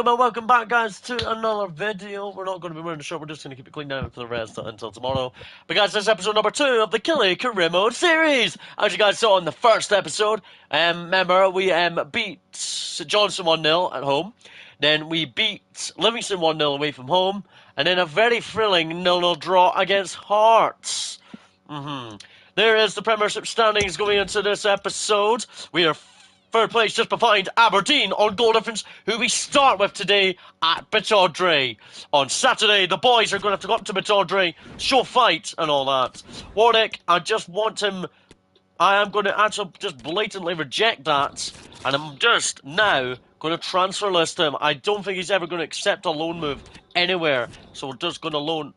welcome back, guys, to another video. We're not going to be wearing the shirt, we're just going to keep it clean down for the rest until tomorrow. But guys, this is episode number 2 of the Killie career mode series. As you guys saw in the first episode, remember, we beat St Johnstone 1-0 at home. Then we beat Livingston 1-0 away from home. And then a very thrilling 0-0 draw against Hearts. There is the Premiership standings going into this episode. We are third place just behind Aberdeen on goal difference, who we start with today at Pittodrie. On Saturday, the boys are going to have to go up to Pittodrie, show fight and all that. Warwick, I am going to actually just blatantly reject that, and I'm just now going to transfer list him. I don't think he's ever going to accept a loan move anywhere, so we're just going to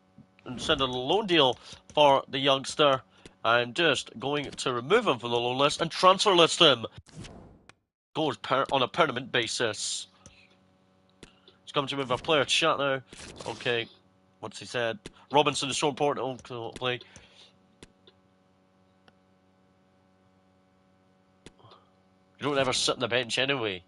send a loan deal for the youngster. I'm just going to remove him from the loan list and transfer list him. Goes on a permanent basis. It's coming to move our player chat now. Okay, what's he said? Robinson is so important. Okay. You don't ever sit on the bench anyway.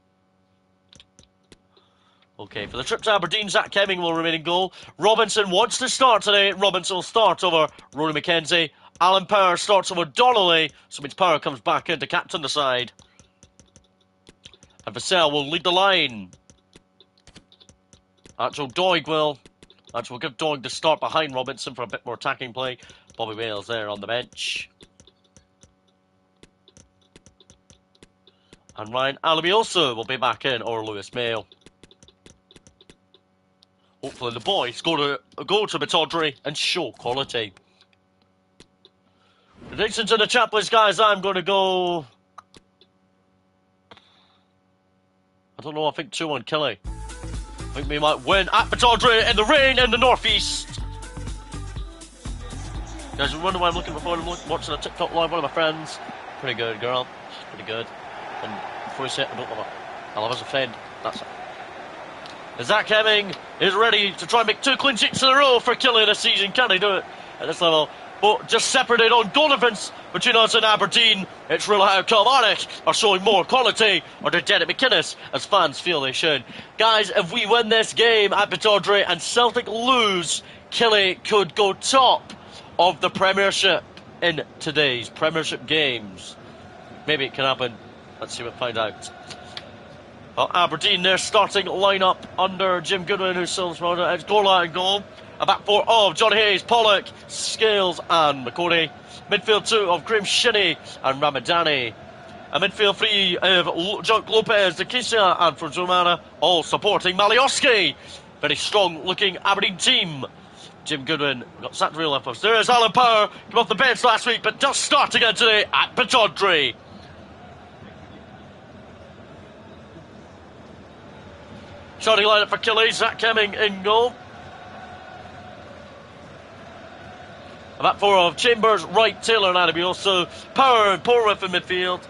Okay, for the trip to Aberdeen, Zach Kemming will remain in goal. Robinson wants to start today. Robinson will start over Rory McKenzie. Alan Power starts over Donnelly, so means Power comes back in to captain the side. And Vassell will lead the line. We'll give Doig the start behind Robinson for a bit more attacking play. Bobby Wales there on the bench. And Ryan Alabioso will be back in, or Lewis Mayo. Hopefully the boys go to Pittodrie and show quality. Predictions in the chat, please, guys. I'm going to go... I don't know, I think 2-1 Killie. I think we might win at Pittodrie in the rain in the northeast. Guys, you wonder why I'm looking before I'm watching a TikTok live, one of my friends. Pretty good, girl. She's pretty good. And before you say it, I don't love her. I love her as a friend. That's it. Zach Hemming is ready to try and make 2 clean sheets in a row for Killie this season. Can he do it at this level? But just separated on goal difference between us and Aberdeen. It's really how Kilmarnock are showing more quality, or they're dead at McInnes, as fans feel they should. Guys, if we win this game at Pittodrie and Celtic lose, Killie could go top of the Premiership in today's Premiership games. Maybe it can happen. Let's see what we find out. Well, Aberdeen, their starting lineup under Jim Goodwin, who's still promoted. It's Gorla in goal. A back 4 of Johnny Hayes, Pollock, Scales and McCody. Midfield 2 of Graham Shinney and Ramadani. A midfield 3 of Junk Lopez, Dekisha and Fruzumana, all supporting Malioski. Very strong looking Aberdeen team. Jim Goodwin got sacked real uppers. There is Alan Power, came off the bench last week, but does start again today at Pittodrie. Starting lineup for Killie, Zach Kemming in goal. A back 4 of Chambers, Wright, Taylor and Adabioso. Power and Porwith in midfield.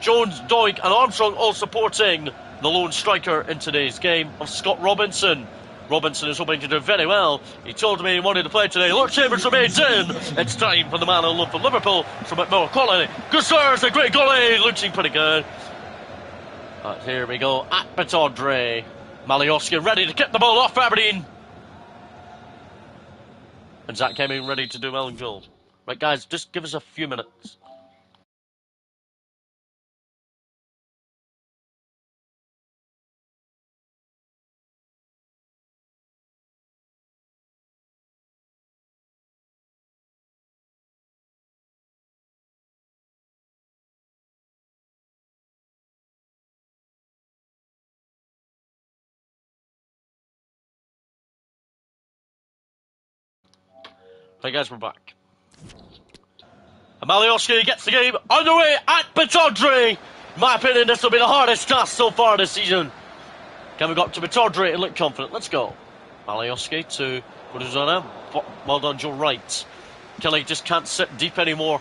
Jones, Doig and Armstrong all supporting the lone striker in today's game of Scott Robinson. Robinson is hoping to do very well. He told me he wanted to play today. Lord Chambers remains in. It's time for the man who loved for Liverpool for a bit more quality. Gusser's a great goalie, looking pretty good. Here we go at Pittodrie. Malioski ready to kick the ball off for Aberdeen. And Zach Kemming ready to do well in goal. Right, guys, just give us a few minutes. Right, guys, we're back. And Malioski gets the game underway at Pittodrie. In my opinion, this will be the hardest task so far this season. Can we go up to Pittodrie and look confident? Let's go. Malioski to Guduzana. Well done, Joe Wright. Killie just can't sit deep anymore.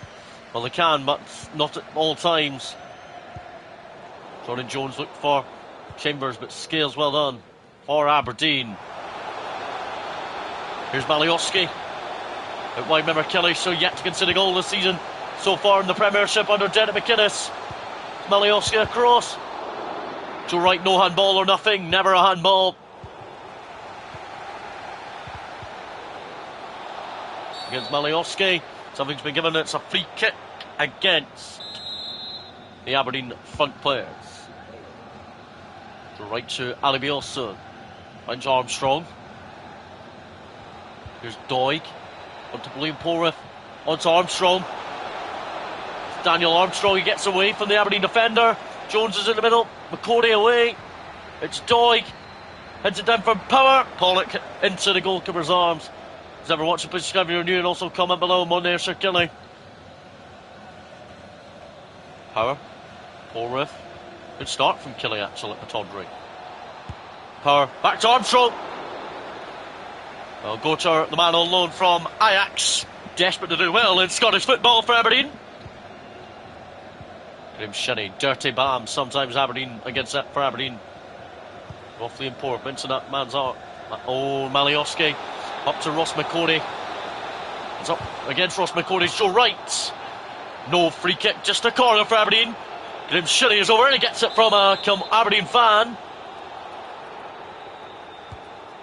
Well, they can, but not at all times. Jordan Jones looked for Chambers, but Scales well done for Aberdeen. Here's Malioski. But why remember Killie so yet to concede a goal this season so far in the Premiership under Derek McInnes. Malioski across. Joe Wright, no handball or nothing. Never a handball. Against Malioski. Something's been given. It's a free kick against the Aberdeen front players. Joe Wright to Ali Bielsa. Finds Armstrong. Here's Doig. On to William Porriff. On to Armstrong. It's Daniel Armstrong. He gets away from the Aberdeen defender. Jones is in the middle. McCordy away. It's Doig. Heads it down from Power. Pollock into the goalkeeper's arms. If you ever watched it, please subscribe if you're new and also comment below. Monday, Sir Killie. Power. Porriff. Good start from Killie actually at Tawdry. Power. Back to Armstrong. Well, Goater, the man on loan from Ajax. Desperate to do well in Scottish football for Aberdeen. Graham Shinnie, dirty bam. Sometimes Aberdeen against that for Aberdeen. Awfully important into that man's art. Oh, Malioski. Up to Ross McCordy. It's up against Ross McCordy. Joe Wright. No free kick, just a corner for Aberdeen. Graham Shinnie is over and he gets it from a Aberdeen fan.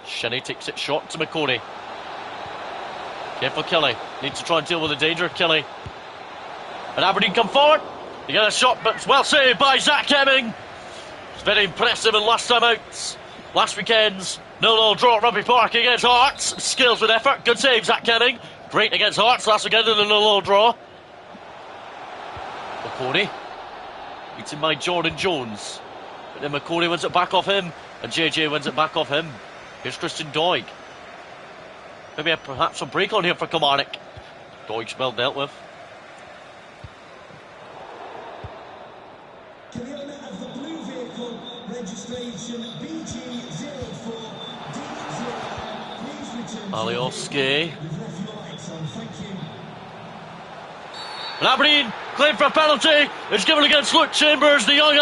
Shinnie takes it short to McCordy. Careful Killie. Needs to try and deal with the danger. Killie. And Aberdeen come forward. You get a shot, but it's well saved by Zach Hemming. It's very impressive in last time out. Last weekend's 0-0 draw at Rugby Park against Hearts. Skills with effort. Good save, Zach Hemming. Great against Hearts last weekend in the 0-0 draw. McCordy. Beaten by Jordan Jones. But then McCordy wins it back off him. And JJ wins it back off him. Here's Christian Doig. Maybe perhaps a break on here for Kilmarnock. Doig's well dealt with. Of the blue vehicle, registration BG04D0. Please return. Alioski. And Aberdeen claim for a penalty. It's given against Luke Chambers, the young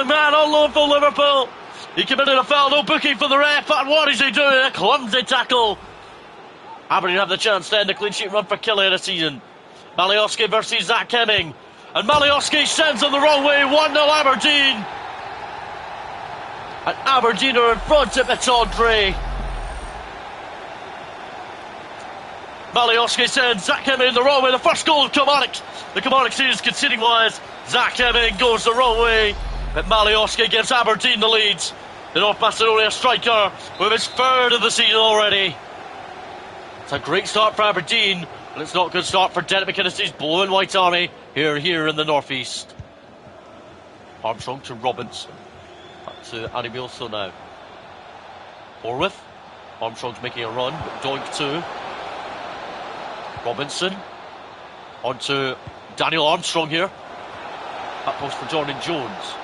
man on loan for Liverpool. He committed a foul, no booking for the ref. And what is he doing? A clumsy tackle. Aberdeen have the chance to end the clean sheet run for Killie this season. Malioski versus Zach Hemming. And Malioski sends them the wrong way. 1-0 Aberdeen. And Aberdeen are in front at the Tawdry. Malioski sends Zach Hemming the wrong way. The first goal of Kilmarnock. The Kilmarnock series conceding wise. Zach Hemming goes the wrong way. But Malioski gives Aberdeen the lead. The North Macedonia striker with his third of the season already. It's a great start for Aberdeen. And it's not a good start for Derek McInnes's Blue and White Army here in the northeast. Armstrong to Robinson. Back to Andy Bielsa now. Porriff. Armstrong's making a run, but Doig too. Robinson. On to Daniel Armstrong here. Back post for Jordan Jones.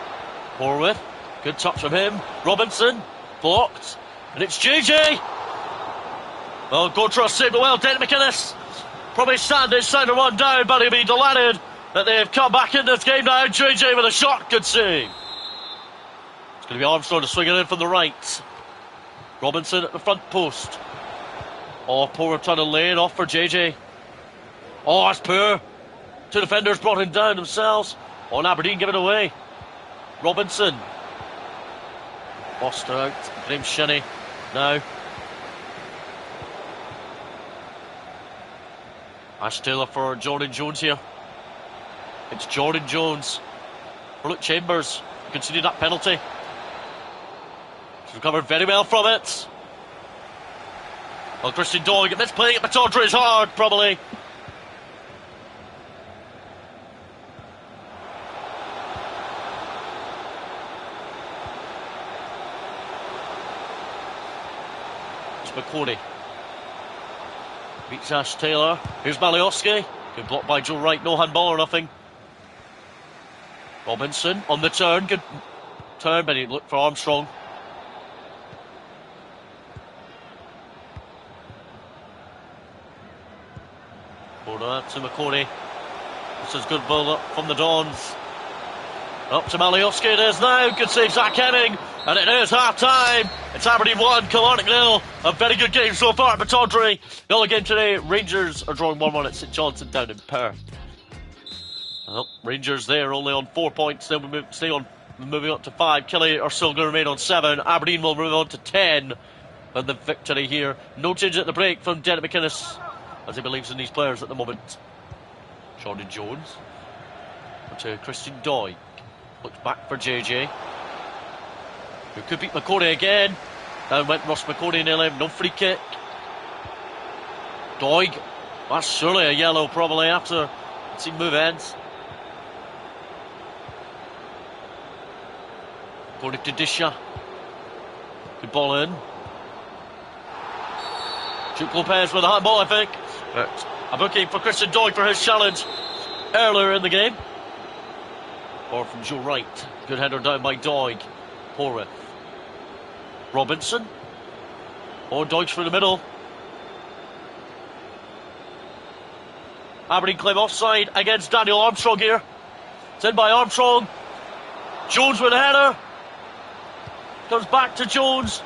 Porriff. Good touch from him. Robinson. Blocked. And it's JJ. Well, Goater saved it well. Derek McInnes. Probably standing one down, but he'll be delighted that they've come back in this game now. JJ with a shot, good save. It's going to be Armstrong to swing it in from the right. Robinson at the front post. Oh, poor tunnel lane off for JJ. Oh, that's poor. Two defenders brought him down themselves. Oh, and Aberdeen give it away. Robinson. Foster out. Graham Shinnie now. Ash Taylor for Jordan Jones here. It's Jordan Jones. For Luke Chambers. Conceded that penalty. He's recovered very well from it. Well, Christian Doig, this playing at the Tawdry is hard, probably. It's McCordy. Beats Ash Taylor. Here's Malioski. Good block by Joe Wright. No handball or nothing. Robinson on the turn. Good turn, but he looked for Armstrong. Corner to McCordy. This is good build up from the Dons. Up to Malioski it is now. Good save, Zach Hemming. And it is half time. It's Aberdeen 1, Kilmarnock 0. A very good game so far at Tawdry. The other game today, Rangers are drawing 1-1 at St Johnstone down in Perth. Well, Rangers there only on 4 points. They'll stay on moving on to 5. Killie are still going to remain on 7. Aberdeen will move on to 10. And the victory here. No change at the break from Derek McInnes, as he believes in these players at the moment. Jordan Jones. To Christian Doig. Looks back for JJ. Who could beat McConey again. Down went Ross McConey nearly. No free kick. Doig. That's surely a yellow probably after the move ends. Going to Disha. Good ball in. Duke Lopez with a handball, I think. But a booking for Christian Doig for his challenge earlier in the game. Or from Joe Wright. Good header down by Doig. Porritt. Robinson. Oh, Doig's through the middle. Aberdeen claim offside against Daniel Armstrong here. It's in by Armstrong. Jones with a header. Comes back to Jones.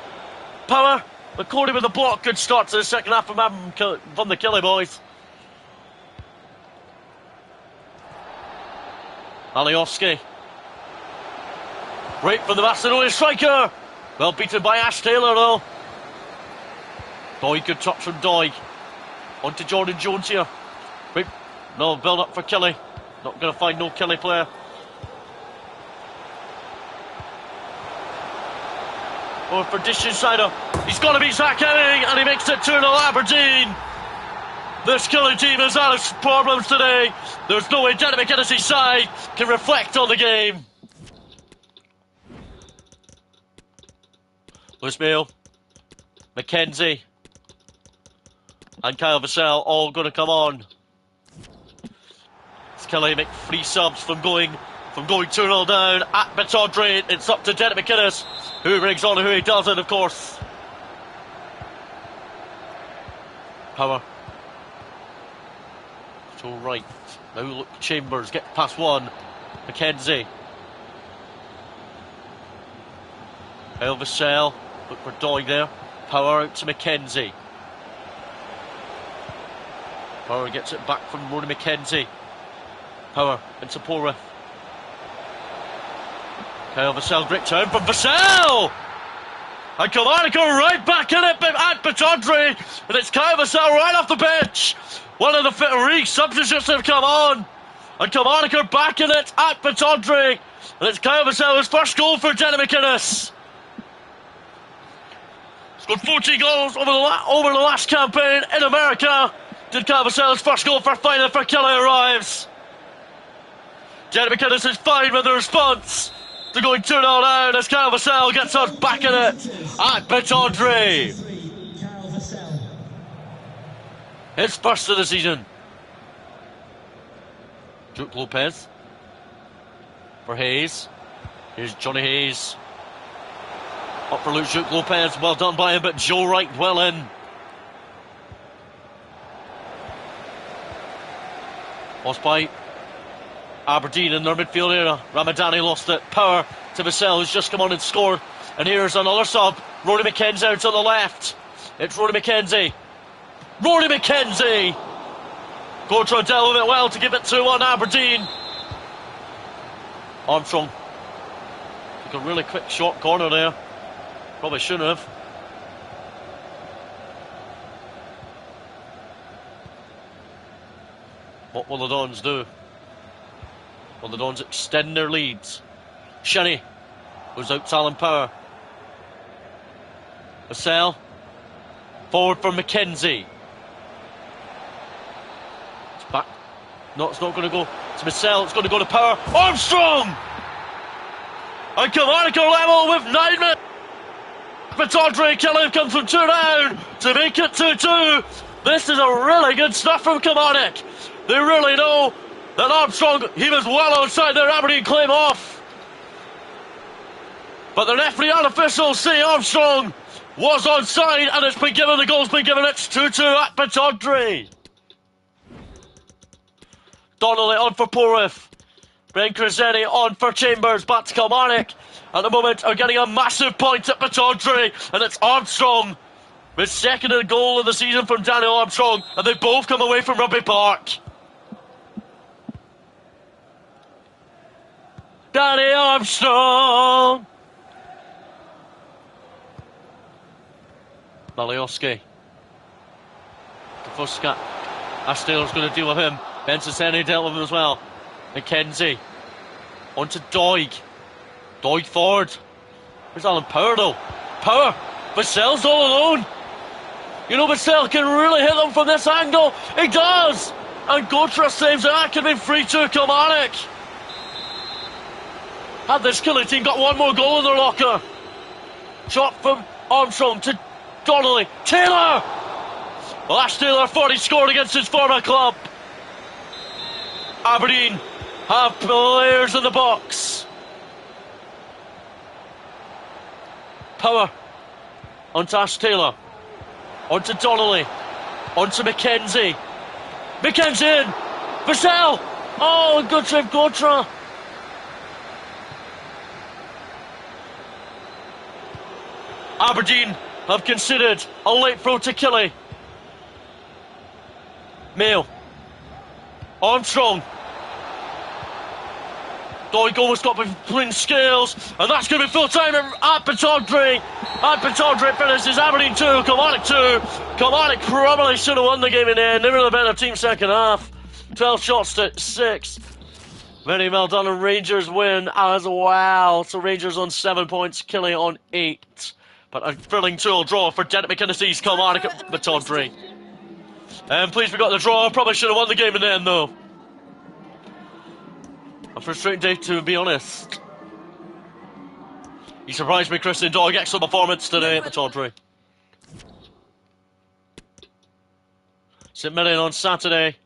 Power. McConey with a block. Good start to the second half from the Killie boys. Alioski. Right from the Macedonian striker. Well beaten by Ash Taylor though. Doig, good touch from Doig. On to Jordan Jones here. Right. No build up for Killie. Not going to find no Killie player. Or for Dish Insider. He's got to be Zach Henning, and he makes it 2-0 Aberdeen. This Killie team has had its problems today. There's no way Jenny McInnes' side can reflect on the game. Lewis Mayo, McKenzie, and Kyle Vassell all going to come on. It's Killie make 3 subs from going 2-0 down at Bitodre. It's up to Derek McInnes, who brings on who he doesn't, of course. Power. To right. Now look, Chambers get past one. McKenzie. Kyle Vassell. Look for Doig there. Power out to McKenzie. Power gets it back from Rory McKenzie. Power into Porritt. Kyle Vassell, great turn from Vassell! And Kilmarnock right back in it at Bitodre, and it's Kyle Vassell right off the bench. One of the substitutes have come on, and Kilmarnock are back in it at Bitodre, and it's Kyle Vassell's first goal for Jenny McInnes. Scored 14 goals over the last campaign in America. Did Kyle Vassell's first goal for final for Killie arrives. Jenny McInnes is fine with the response to going 2-0 down as Kyle Vassell gets us back in it at Bitodre. His first of the season. Duke Lopez for Hayes. Here's Johnny Hayes. Up for Luke Duke Lopez. Well done by him, but Joe Wright well in. Lost by Aberdeen in their midfield area. Ramadani lost it. Power to Vassell, who's just come on and scored. And here's another sub. Rory McKenzie out on the left. It's Rory McKenzie. Rory McKenzie! Gortron dealt with it well to give it 2-1 Aberdeen. Armstrong. Took a really quick short corner there. Probably shouldn't have. What will the Dons do? Will the Dons extend their leads? Shinnie goes out to Alan Power. Vassell. Forward for McKenzie. It's back. No, it's not going to go to Vassell. It's going to go to Power. Armstrong! And Kilmarnock are level with 9 minutes. Bitodre, Killie have come from 2 down to make it 2-2. This is a really good stuff from Kilmarnock. They really know that Armstrong, he was well outside their Aberdeen claim off. But the referee and officials say Armstrong was onside, and it's been given, the goal's been given. It's 2-2 at Bitodre. Donnelly on for Porritt. Ben Crescenti on for Chambers. Back to Kilmarnock. At the moment are getting a massive point at Bitodre, and it's Armstrong. His second goal of the season from Daniel Armstrong, and they both come away from Rugby Park. Danny Armstrong. Malioski. Kafuska. Ash Taylor's going to deal with him. Bensaseni dealt with him as well. McKenzie. On to Doig. Doig forward. Where's Alan Power though? Power. Vassell's all alone. You know, Vassell can really hit them from this angle. He does. And Gotra saves it. That could be 3-2 Kilmarnock. Had this Killie team got one more goal in their locker. Shot from Armstrong to Donnelly. Taylor! Well, Ash Taylor thought he scored against his former club. Aberdeen have players in the box. Power. On to Ash Taylor. On to Donnelly. On to McKenzie. McKenzie in. Vassell. Oh, good save, Gotra. Aberdeen have considered a late throw to Killie. Mayo. Armstrong. Doig almost got between scales, and that's going to be full time at Petardry. And Petardry finishes Aberdeen 2, Kilmarnock 2. Kilmarnock probably should have won the game in the end. They were the better team second half. 12 shots to 6. Very well done, and Rangers win as well. So Rangers on 7 points, Killie on 8. But a thrilling 2-2 draw for Derek McInnes's Kilmarnock at Petardry. And please forgot the draw. Probably should have won the game in the end though. A frustrating day, to be honest. He surprised me, Christian Doig. Excellent performance today at the Tawdry. St Mirren on Saturday.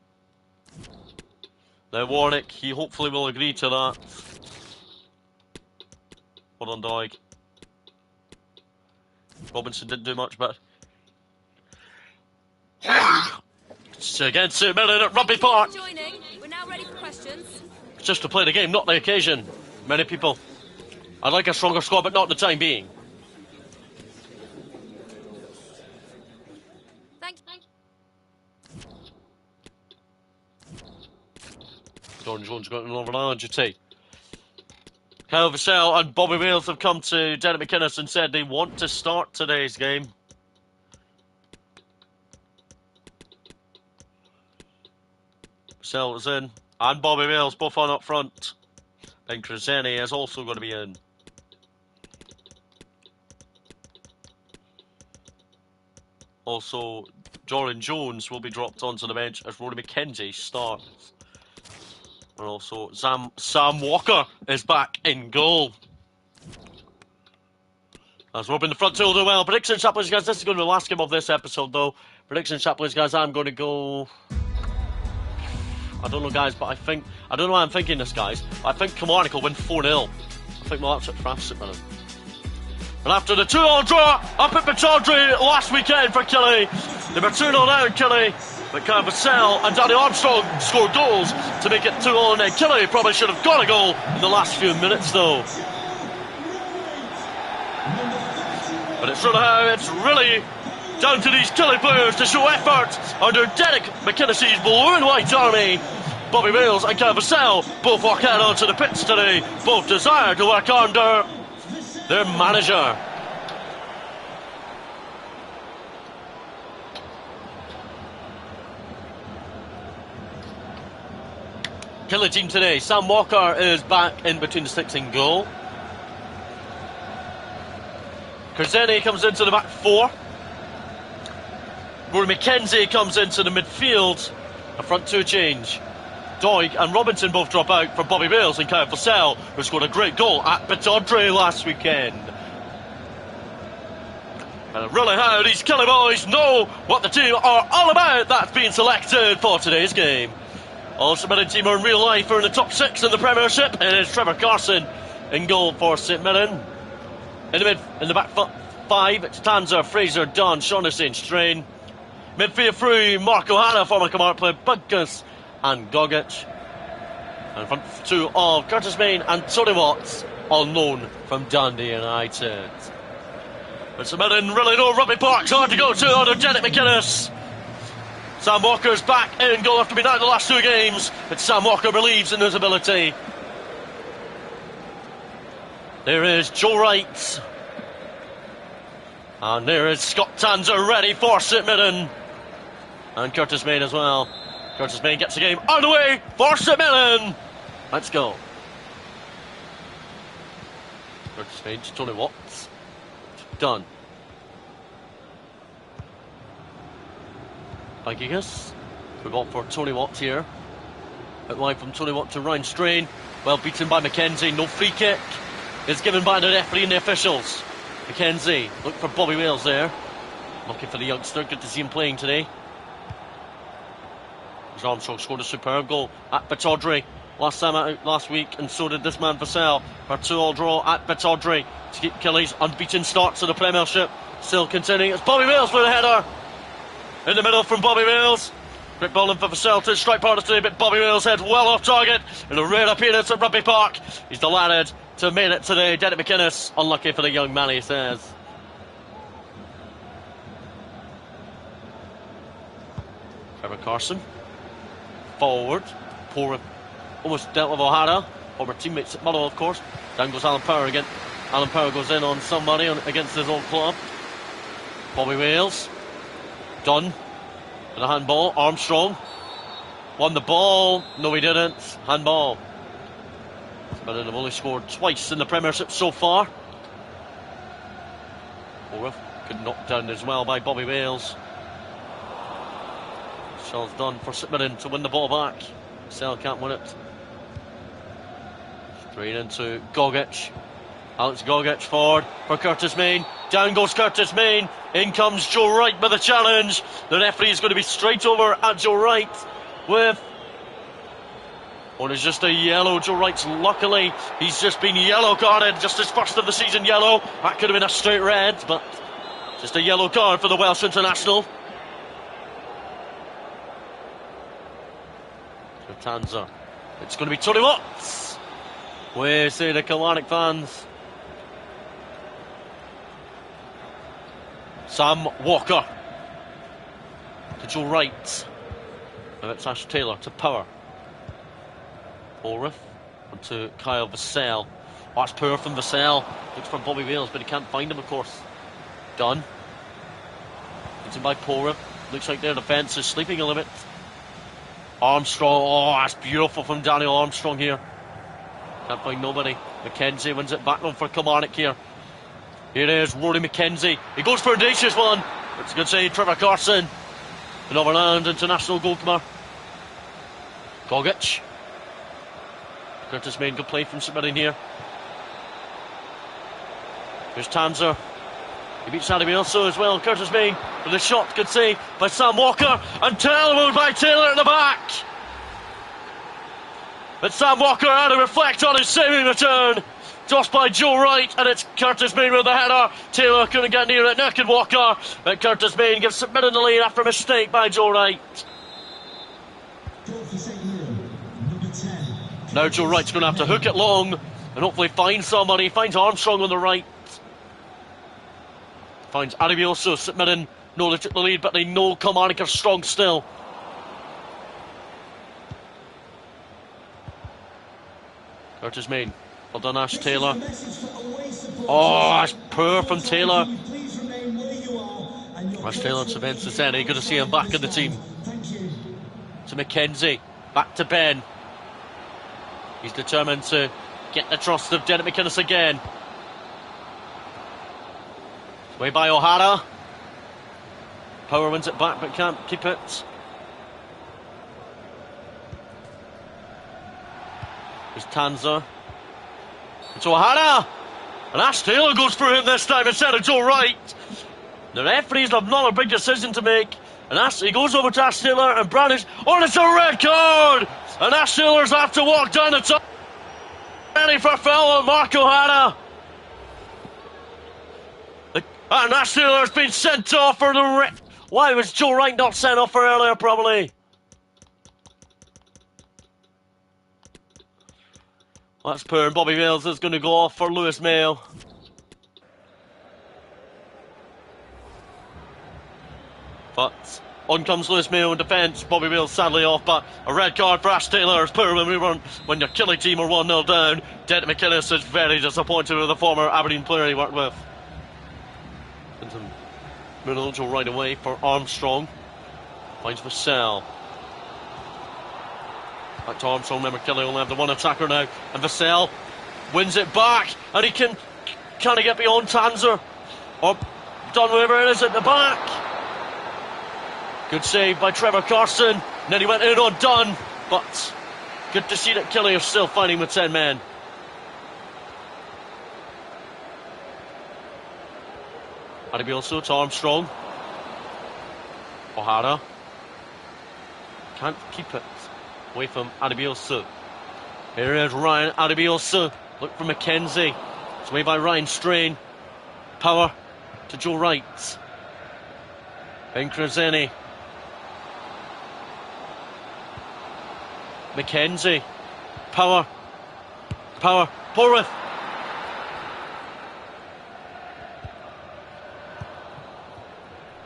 Now Warnock, he hopefully will agree to that. Well done, Doig. Robinson didn't do much, but... So again, St Mirren at Rugby Park. We're now ready for questions. Just to play the game, not the occasion. Many people. I'd like a stronger squad, but not the time being. Thank you. Don Jones got an overlarge tea. Kyle Vassell and Bobby Wales have come to Derek McInnes and said they want to start today's game. Vassell is in. And Bobby Wales both on up front. Ben Kraseni is also going to be in. Also, Jordan Jones will be dropped onto the bench as Rory McKenzie starts. And also, Sam Walker is back in goal. As we're up in the front two, do well. Prediction chaplains, guys. This is going to be the last game of this episode, though. Prediction chaplains, guys. I'm going to go... I don't know, guys, but I don't know why I'm thinking this, guys. I think Kilmarnock will win 4-0. I think we'll upset France at minute. And after the 2-2 draw up at Petardry last weekend for Killie, they were 2-0 down, Killie. But Kyle Vassell and Danny Armstrong scored goals to make it 2-0, and then Killie probably should have got a goal in the last few minutes, though. But it's really down to these Killie players to show effort under Derek McInnes's blue and white army. Bobby Wales and Kyle Vassell both walk out onto the pitch today. Both desire to work under their manager. Killie team today. Sam Walker is back in between the sticks in goal. Kraseni comes into the back four. Rory McKenzie comes into the midfield. A front two change. Doig and Robinson both drop out for Bobby Wales and Kyle Vassell, who scored a great goal at Petardry last weekend. And really how these Killie boys know what the team are all about that's being selected for today's game. All St Mirren team are in real life are in the top 6 in the Premiership, and it's Trevor Carson in goal for St Mirren. In the back 5, it's Tanzer, Fraser, Dunn, Shaughnessy and Strain. Midfield 3, Mark O'Hara, former Kilmarnock player, Buggus and Gogic. And front 2 of Curtis Main and Tony Watts, all known from Dundee United. But St Mirren really know Rugby Park's hard to go to under Derek McInnes. Sam Walker's back in goal after being out the last 2 games, but Sam Walker believes in his ability. There is Joe Wright. And there is Scott Tanzer ready for St Mirren. And Curtis Main as well. Curtis Main gets the game on the way for St Mirren. Let's go. Curtis Main to Tony Watts. Done. Gigas. We've got for Tony Watts here. Out wide from Tony Watts to Ryan Strain. Well beaten by McKenzie. No free kick. It's given by the referee and the officials. McKenzie, look for Bobby Wales there. Looking for the youngster. Good to see him playing today. Armstrong scored a superb goal at Batodry last week, and so did this man Vassell. For 2-2 draw at Batodry to keep Killie's unbeaten start to the Premiership still continuing. It's Bobby Wales with a header in the middle from Bobby Wales. Great ball in for Vassell to strike partners today, but Bobby Wales head well off target in a rare appearance at Rugby Park. He's delighted to have made it today. Derek McInnes, unlucky for the young man, he says. Trevor Carson forward, poor, almost dealt with O'Hara. Former teammates at Motherwell, of course. Down goes Alan Power again. Alan Power goes in on somebody against his old club. Bobby Wales. Dunn. With a handball. Armstrong. Won the ball. No, he didn't. Handball. But they've only scored twice in the Premiership so far. Orif. Good knock down as well by Bobby Wales. Shaw's done for St Mirren to win the ball back. Sell can't win it. Straight into Gogic. Alex Gogic forward for Curtis Main. Down goes Curtis Main. In comes Joe Wright with a challenge. The referee is going to be straight over at Joe Wright with... Oh, it's just a yellow. Joe Wright's luckily, he's just been yellow carded. Just his first of the season yellow. That could have been a straight red, but just a yellow card for the Welsh international. Tanzer. It's going to be Tony Watts. We see the Kilmarnock fans. Sam Walker to Joe Wright. Now it's Ash Taylor to Power. Orif to Kyle Vassell. Oh, that's poor from Vassell. Looks for Bobby Wales, but he can't find him, of course. Done. It's in by Porif. Looks like their defence is sleeping a little bit. Armstrong, oh, that's beautiful from Daniel Armstrong here. Can't find nobody. McKenzie wins it back on for Kilmarnock here. Here it is, Rory McKenzie. He goes for a audacious one. It's a good save, Trevor Carson. The Northern Ireland international goalkeeper. Gogic. Curtis Main, good play from St Mirren here. Here's Tanzer. He beats Adamy also as well. Curtis Main with a shot, good save by Sam Walker, and Taylor by Taylor at the back. But Sam Walker had to reflect on his saving return. Tossed by Joe Wright, and it's Curtis Main with the header. Taylor couldn't get near it, naked Walker, but Curtis Main gives St Mirren the lead after a mistake by Joe Wright. Now Joe Wright's going to have to hook it long and hopefully find somebody. Finds Armstrong on the right. Finds Arabioso. St Mirren know they took the lead, but they know Kilmarnock are strong still. Curtis Main. Well done, Ash Taylor. Oh, that's poor from Taylor. Ash Taylor to Ben Cesare. Good to see him back in the team. To McKenzie. Back to Ben. He's determined to get the trust of Derek McInnes again. Way by O'Hara. Power wins it back but can't keep it. There's Tanzer. It's O'Hara. And Ash Taylor goes for him this time instead of Joe Wright. The referees have another big decision to make. And he goes over to Ash Taylor and Brownish. Oh, it's a red card! And Ash Taylor's have to walk down the top. Ready for foul on Mark O'Hara. And Ash Taylor's been sent off for the red. Why was Joe Wright not sent off for earlier, probably? That's poor, and Bobby Wales is going to go off for Lewis Mayo. But On comes Lewis Mayo in defence. Bobby Wheels sadly off, but a red card for Ash Taylor is poor when your Killie team are 1-0 down. Denton McInnes is very disappointed with the former Aberdeen player he worked with. Into middle right away for Armstrong. Finds Vassell. Back to Armstrong. Remember, Killie only have the one attacker now. And Vassell wins it back. And he can he get beyond Tanzer? Or done whatever it is at the back. Good save by Trevor Carson. And then he went in on Dunn. But good to see that Killie are still fighting with 10 men. Adebielso to Armstrong. O'Hara. Can't keep it away from Adebielso. Here is Ryan Adebielso. Look for McKenzie. It's away by Ryan Strain. Power to Joe Wright. Ben Kraseni. McKenzie. Power. Porwith.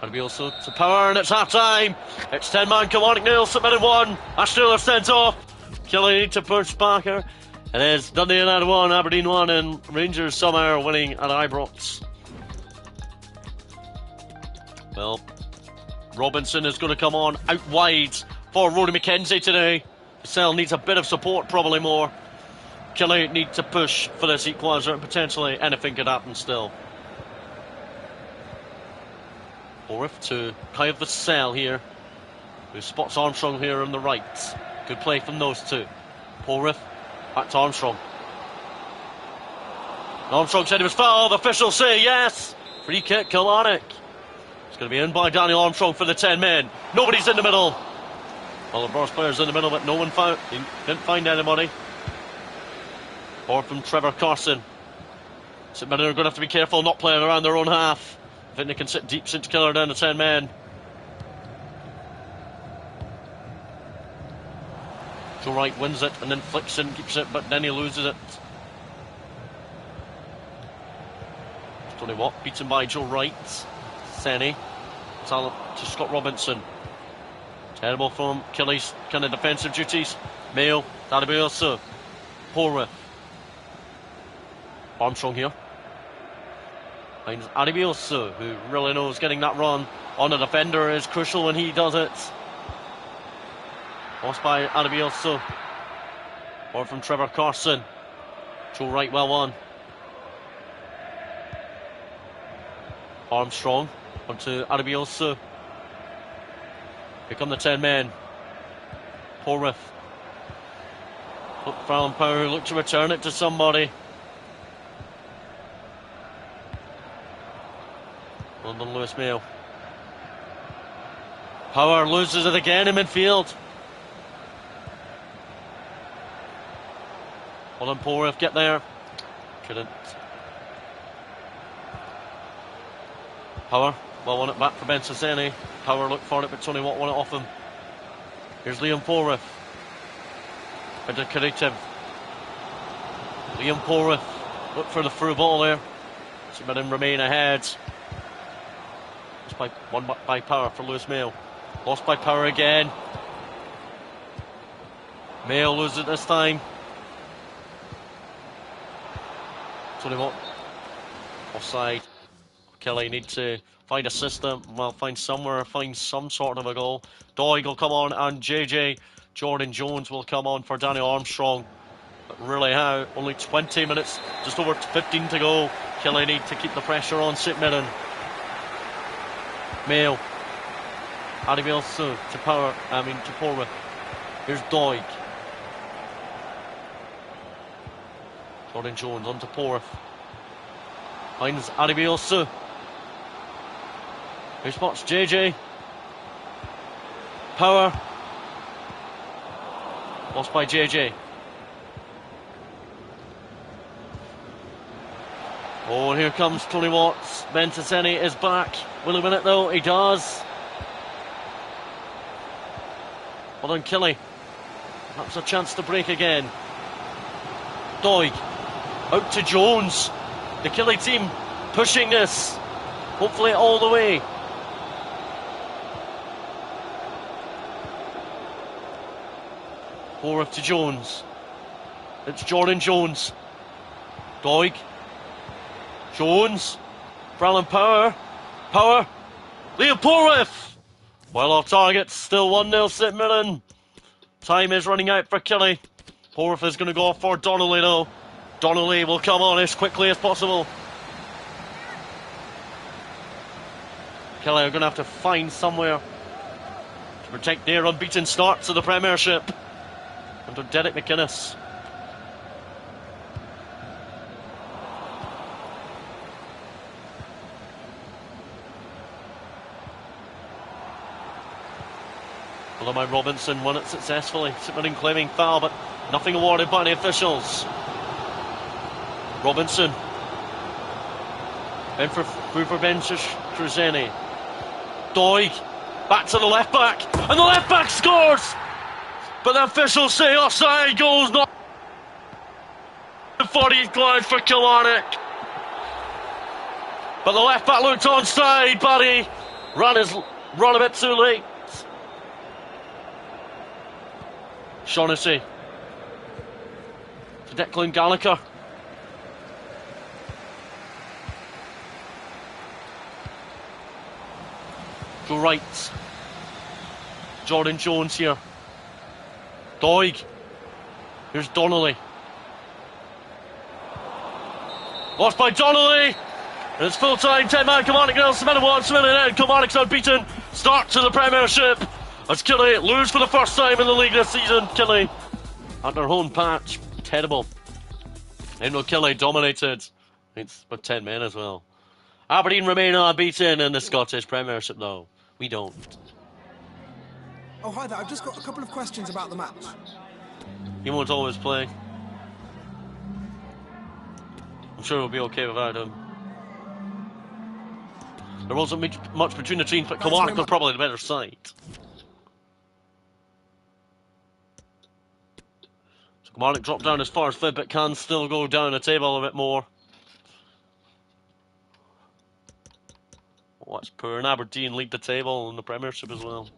Adebielso to Power, and it's half time. It's 10-man Kilmarnock nil, submitted 1. Ash Taylor sent off. Killie need to push back here. And it's Dundee United 1, Aberdeen 1, and Rangers somehow winning at Ibrox. Well, Robinson is going to come on out wide for Roddy McKenzie today. Vassell needs a bit of support, probably more. Killie need to push for this equaliser, and potentially anything could happen still. Porwith to Kyle Vassell here, who spots Armstrong here on the right. Good play from those two. Porwith back to Armstrong. Armstrong said he was fouled. The officials say yes. Free kick, Kilmarnock. It's going to be in by Daniel Armstrong for the 10 men. Nobody's in the middle. Well, the first player's in the middle, but no one found. He didn't find anybody. Or from Trevor Carson. St Mirren are going to have to be careful not playing around their own half. I think they can sit deep since Killer down to 10 men. Joe Wright wins it and then flicks in, keeps it, but then he loses it. Tony Watt beaten by Joe Wright. Senny. Talent to Scott Robinson. Terrible from Killie's kind of defensive duties. Mayo, Adebielso, Porwith. Armstrong here. Finds Adebielso, who really knows getting that run on a defender is crucial when he does it. Lost by Adebielso. Or from Trevor Carson. Joe Wright well won. Armstrong onto Adebielso. Here come the 10 men. Porwith. Fallon Power look to return it to somebody. London Lewis Mayo. Power loses it again in midfield. Well done, Porwith, get there. Couldn't. Power, well won it back for Ben Saseni. Power looked for it, but Tony Watt won it off him. Here's Liam Porwith. Into Creative. Liam Porwith. Look for the through ball there. St Mirren remain ahead. One by Power for Lewis Mayo. Lost by Power again. Mayo loses it this time. Tony Watt. Offside. Killie need to find a system, well, find somewhere, find some sort of a goal. Doig will come on, and JJ Jordan Jones will come on for Daniel Armstrong. But really how? Only 20 minutes, just over 15 to go. Killie need to keep the pressure on St Mirren. Mayo. Adebielso to Porwith. Here's Doig. Jordan Jones onto Porwith. Finds Adebielso. Who spots JJ? Power. Lost by JJ. Oh, and here comes Tony Watts. Ben Saseni is back. Will he win it though? He does. Well done, Killie. Perhaps a chance to break again. Doig. Out to Jones. The Killie team pushing this. Hopefully all the way. Porth to Jones. It's Jordan Jones. Doig. Jones. For Alan Power. Power. Liam Porth. Well off target. Still 1-0 St Mirren. Time is running out for Killie. Porth is going to go for Donnelly though. Donnelly will come on as quickly as possible. Killie are going to have to find somewhere to protect their unbeaten start to the Premiership under Derek McInnes. William Robinson won it successfully. St Mirren claiming foul, but nothing awarded by the officials. Robinson. In for benches, Kruzeni. Doig. Back to the left back. And the left back scores! But the officials say offside, goals not. The 40th glide for Kilmarnock. But the left back looked onside, but he run a bit too late. Shaughnessy. To Declan Gallagher. Joe Wright. Jordan Jones here. Doig. Here's Donnelly. Lost by Donnelly. And it's full time. 10-man Kilmarnock nil. St Mirren 1. St Mirren end. Kilmarnock's unbeaten. Start to the Premiership. As Killie lose for the first time in the league this season. Killie at their home patch. Terrible. Endo Killie dominated. It's about 10 men as well. Aberdeen remain unbeaten in the Scottish Premiership though. We don't. Oh, hi there. I've just got a couple of questions about the match. He won't always play. I'm sure it'll be okay without him. There wasn't much between the teams, but Kilmarnock was probably the better side. So Kilmarnock dropped down as far as fifth, but can still go down the table a bit more. Oh, that's poor. And Aberdeen lead the table in the Premiership as well.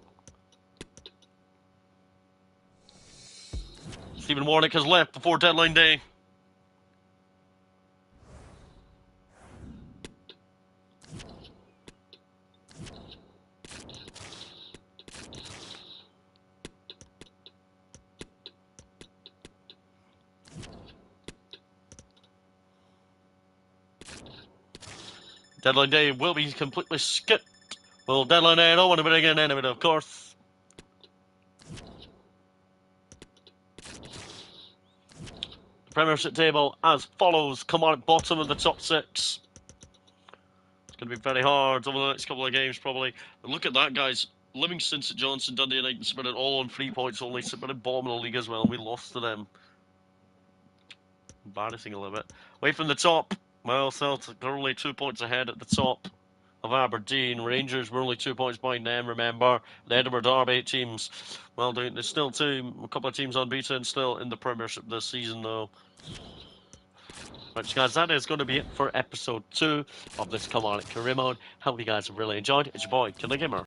Stephen Warnock has left before deadline day. Deadline day will be completely skipped. Well, deadline day, I don't want to bring in anybody, of course. The Premiership table as follows. Kilmarnock bottom of the top 6. It's going to be very hard over the next couple of games, probably. But look at that, guys. Livingston, St Johnstone, Dundee United, and St Mirren all on 3 points only. St Mirren bottom of the league as well. We lost to them. Embarrassing a little bit. Away from the top. Well, Celtic are only 2 points ahead at the top of Aberdeen. Rangers were only 2 points behind them, remember. The Edinburgh Derby 8 teams. Well, there's still a couple of teams unbeaten still in the Premiership this season, though. Right, guys, that is going to be it for episode 2 of this Kilmarnock Career Mode. Hope you guys have really enjoyed. It's your boy, Killie Gamer.